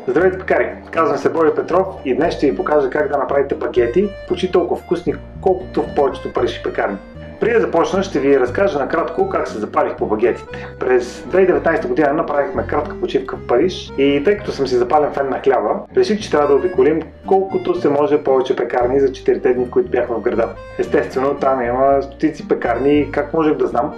Здравейте, пекари! Казвам се Боя Петров и днес ще ви покажа как да направите багети, почти толкова вкусни, колкото в повечето парижки пекарни. Преди да започна, ще ви разкажа накратко как се запалих по багетите. През 2019 година направихме кратка почивка в Париж и тъй като съм си запален фен на хляба, реших, че трябва да обиколим колкото се може повече пекарни за 4 дни, в които бях в града. Естествено, там има стотици пекарни и как можех да знам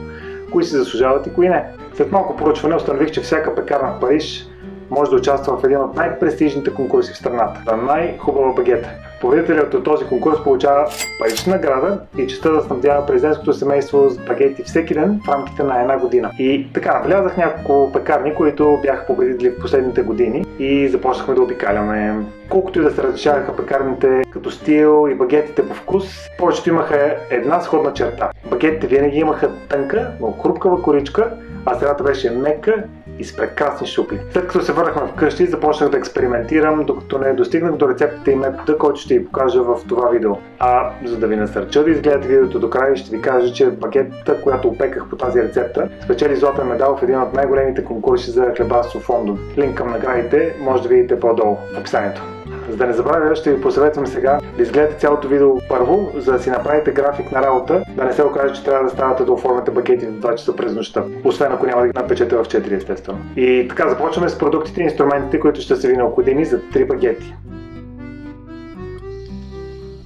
кои се заслужават и кои не. След малко проучване установих, че всяка пекарна в Париж може да участва в един от най-престижните конкурси в страната – за най-хубава багета. Победителят от този конкурс получава парична награда и честта да снабдява президентското семейство с багети всеки ден в рамките на една година. И така, влязах няколко пекарни, които бяха победители в последните години и започнахме да обикаляме. Колкото и да се различаваха пекарните като стил и багетите по вкус, повечето имаха една сходна черта. Багетите винаги имаха тънка, но хрупкава коричка, а средата беше мека и с прекрасни шупи. След като се върнахме вкъщи, започнах да експериментирам, докато не достигнах до рецептата и метода, който ще ви покажа в това видео. А за да ви насърча да изгледате видеото до края, ще ви кажа, че багетата, която опеках по тази рецепта, спечели златен медал в един от най-големите конкурси за хлебарство в Лондон. Линк към наградите може да видите по-долу в описанието. За да не забравя, ще ви посъветвам сега да изгледате цялото видео първо, за да си направите график на работа, да не се окаже, че трябва да ставате да оформяте багети в 2 часа през нощта. Освен ако няма да ги напечете в 4, естествено. И така, започваме с продуктите и инструментите, които ще са ви необходими за 3 багети.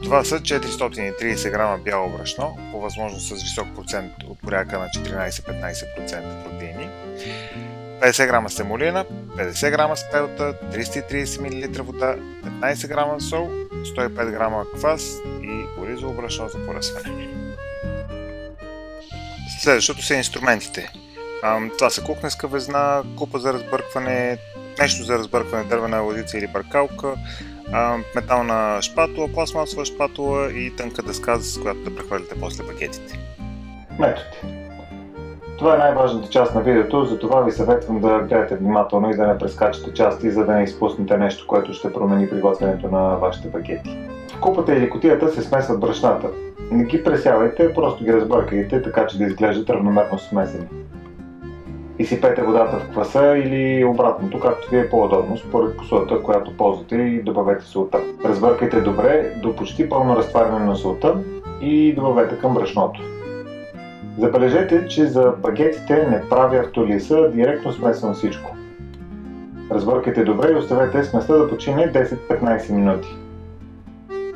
Това са 430 грама бяло брашно, по възможност с висок процент от порядъка на 14-15% протеини, 50 грама семолина, 50 грама спелта, 330 мл вода, 15 грама сол, 105 грама квас и оризово брашно за поръсване. Следващото са инструментите. Това са кухненска везна, купа за разбъркване, нещо за разбъркване, дървена лозица или бъркалка, метална шпатула, пластмасова шпатула и тънка дъска, с която да прехвърляте после багетите. Методи. Това е най-важната част на видеото, затова ви съветвам да гледате внимателно и да не прескачате части, за да не изпуснете нещо, което ще промени приготвянето на вашите багети. В купата или кутията се смесват брашната. Не ги пресявайте, просто ги разбъркайте, така че да изглеждат равномерно смесени. Изсипете водата в кваса или обратното, както ви е по-удобно, според посудата, която ползвате, и добавете солта. Разбъркайте добре до почти пълно разтваряне на солта и добавете към брашното. Забележете, че за багетите не правя автолиса, директно смесвам всичко. Разбъркайте добре и оставете сместа да почине 10-15 минути.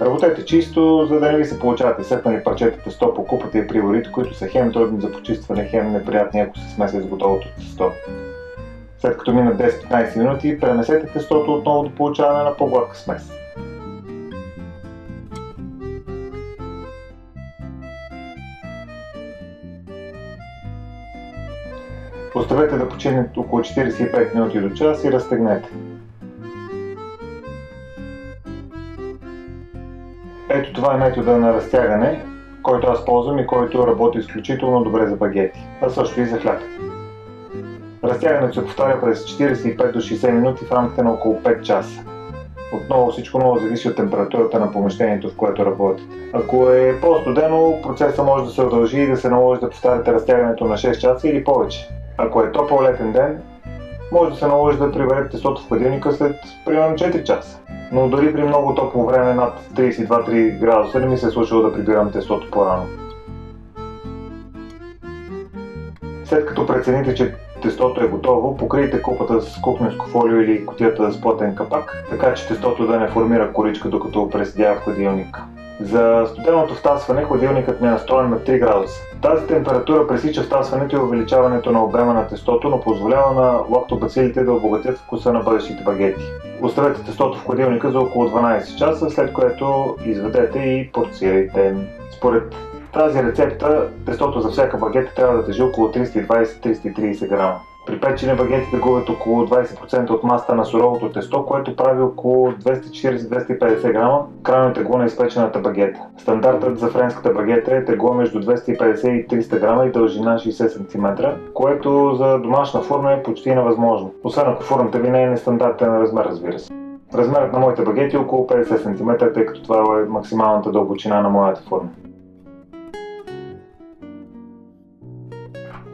Работете чисто, за да не ви се получават изсъпнали парчета тесто по купата и приворите, които са хем трудни за почистване, хем неприятни, ако се смесят с готовото тесто. След като минат 10-15 минути, пренесете тестото отново до получаване на по-гладка смес. Оставете да почине около 45 минути до час и разтегнете. Ето това е метода на разтягане, който аз ползвам и който работи изключително добре за багети, а също и за хляб. Разтягането се повтаря през 45 до 60 минути в рамките на около 5 часа. Отново всичко много зависи от температурата на помещението, в което работите. Ако е по-студено, процесът може да се удължи и да се наложи да повтаряте разтягането на 6 часа или повече. Ако е топъл летен ден, може да се наложи да приберете тестото в хладилника след примерно 4 часа. Но дори при много топло време над 32-3 градуса не ми се е случило да прибирам тестото по-рано. След като прецените, че тестото е готово, покрийте купата с кухненско фолио или кутията с плътен капак, така че тестото да не формира коричка, докато преседява в хладилника. За студеното втасване хладилникът ми е настроен на 3 градуса. Тази температура пресича втасването и увеличаването на обема на тестото, но позволява на лактобацилите да обогатят вкуса на бъдещите багети. Оставете тестото в хладилника за около 12 часа, след което изведете и порцирайте. Според тази рецепта, тестото за всяка багета трябва да тежи около 320-330 грама. При печене багетите губят около 20% от масата на суровото тесто, което прави около 240-250 грама крайно тегло на изпечената багета. Стандартът за френската багета е тегло между 250 и 300 грама и дължина 60 см, което за домашна фурна е почти невъзможно, освен ако фурната ви не е нестандартен размер, разбира се. Размерът на моите багети е около 50 см, тъй като това е максималната дълбочина на моята фурна.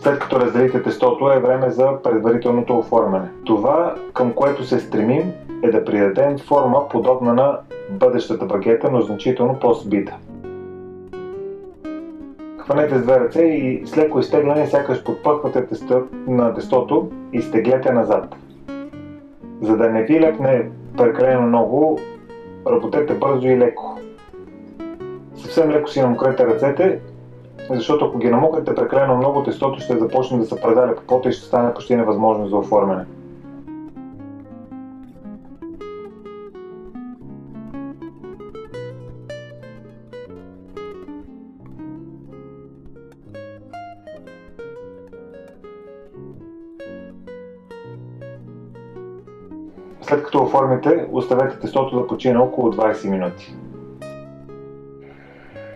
След като разделите тестото, е време за предварителното оформяне. Това, към което се стремим, е да придадем форма подобна на бъдещата багета, но значително по-сбита. Хванете с две ръце и с леко изтегляне сякаш подпъхвате на тестото и стеглете назад. За да не ви лепне прекалено много, работете бързо и леко. Съвсем леко си намокрете ръцете, защото ако ги намокрете прекалено много, тестото ще започне да се предаля по пота и ще стане почти невъзможно за оформяне. След като оформите, оставете тестото да почине около 20 минути.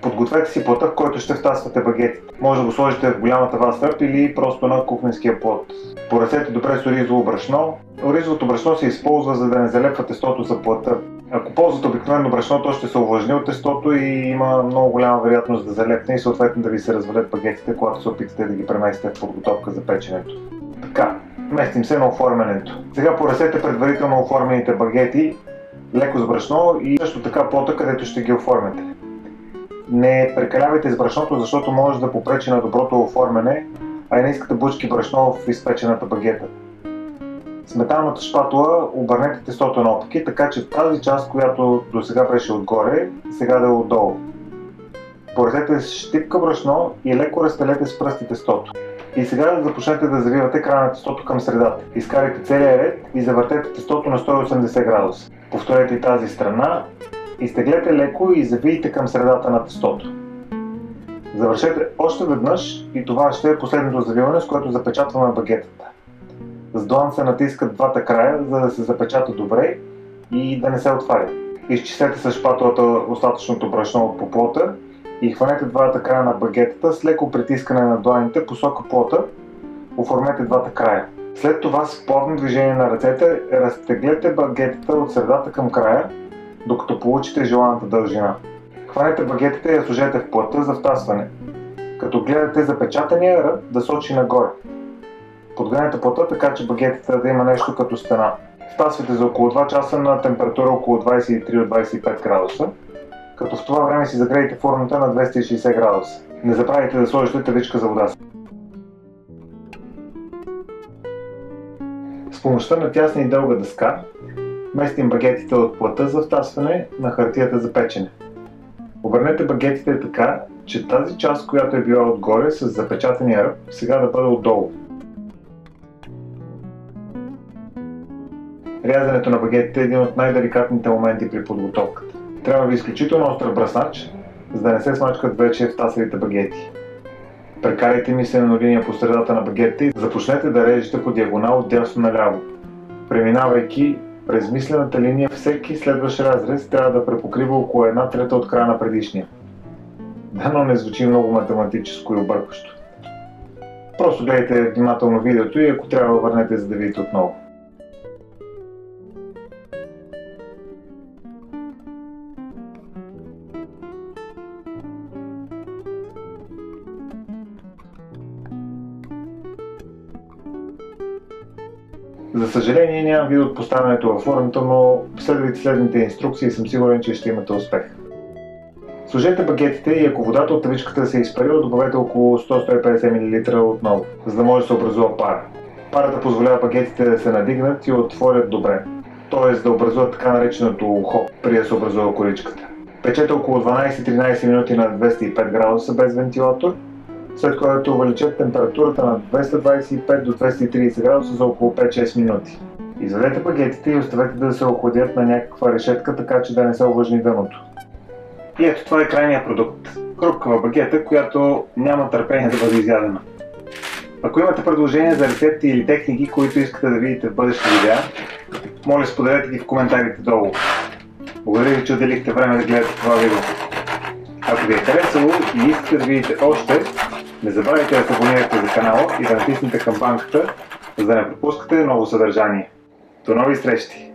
Подгответе си плата, в който ще втасвате багетите. Може да го сложите в голямата вастръп или просто на кухненския плот. Поръсете добре с оризово брашно. Оризовото брашно се използва, за да не залепва тестото за плата. Ако ползвате обикновено брашно, то ще се увлажни от тестото и има много голяма вероятност да залепне и съответно да ви се развалят багетите, когато се опитате да ги преместите в подготовка за печенето. Така, местим се на оформянето. Сега поръсете предварително оформените багети леко с брашно и също така плота, където ще ги оформяте. Не прекалявайте с брашното, защото може да попречи на доброто оформяне, а и не искате бучки брашно в изпечената багета. С металната шпатула обърнете тестото наопаки, така че тази част, която до сега беше отгоре, сега да е отдолу. Поръсете с щипка брашно и леко разстелете с пръсти тестото. И сега започнете да завивате края на тестото към средата. Изкарайте целия ред и завъртете тестото на 180 градуса. Повторете и тази страна. Изтеглете леко и завийте към средата на тестото. Завършете още веднъж и това ще е последното завиване, с което запечатваме багетата. С длан се натискат двата края, за да се запечата добре и да не се отваря. Изчистете с шпатулата остатъчното брашно от плота и хванете двата края на багетата с леко притискане на дланите посока плота. Оформете двата края. След това с плавно движение на ръцете разтеглете багетата от средата към края, докато получите желаната дължина. Хванете багетата и я сложете в плата за втасване, като гледате запечатания ръб да сочи нагоре. Подгрейте плата така, че багетата да има нещо като стена. Втасвайте за около 2 часа на температура около 23-25 градуса, като в това време си загрейте формата на 260 градуса. Не забравяйте да сложите тавичка за вода. С помощта на тясна и дълга дъска местим багетите от плата за втасване на хартията за печене. Обърнете багетите така, че тази част, която е била отгоре с запечатания ръб, сега да бъде отдолу. Рязането на багетите е един от най-деликатните моменти при подготовката. Трябва ви изключително остър бръснач, за да не се смачкат вече втасалите багети. Прекарайте мислена линия по средата на багетите и започнете да режете по диагонал от дясно наляво. Преминавайки през мислената линия, всеки следващ разрез трябва да препокрива около 1/3 от края на предишния. Дано не звучи много математическо и объркващо. Просто гледайте внимателно видеото и ако трябва, върнете, за да видите отново. За съжаление нямам видео от поставянето във формата, но следвайте следните инструкции и съм сигурен, че ще имате успех. Сложете багетите и ако водата от тавичката се е изпарила, добавете около 100-150 мл отново, за да може да се образува пар. Парата позволява багетите да се надигнат и отворят добре, т.е. да образуват така нареченото ухо, преди да се образува коричката. Печете около 12-13 минути на 205 градуса без вентилатор, след което увеличете температурата на 225 до 230 градуса за около 5-6 минути. Извадете багетите и оставете да се охладят на някаква решетка, така че да не се увлажни дъното. И ето това е крайният продукт. Хрупкава багета, която няма търпение да бъде изядена. Ако имате предложения за рецепти или техники, които искате да видите в бъдещи видеа, моля споделете ги в коментарите долу. Благодаря ви, че отделихте време да гледате това видео. Ако ви е харесало и искате да видите още, не забравяйте да се абонирате за канала и да натиснете камбанката, за да не пропускате ново съдържание. До нови срещи!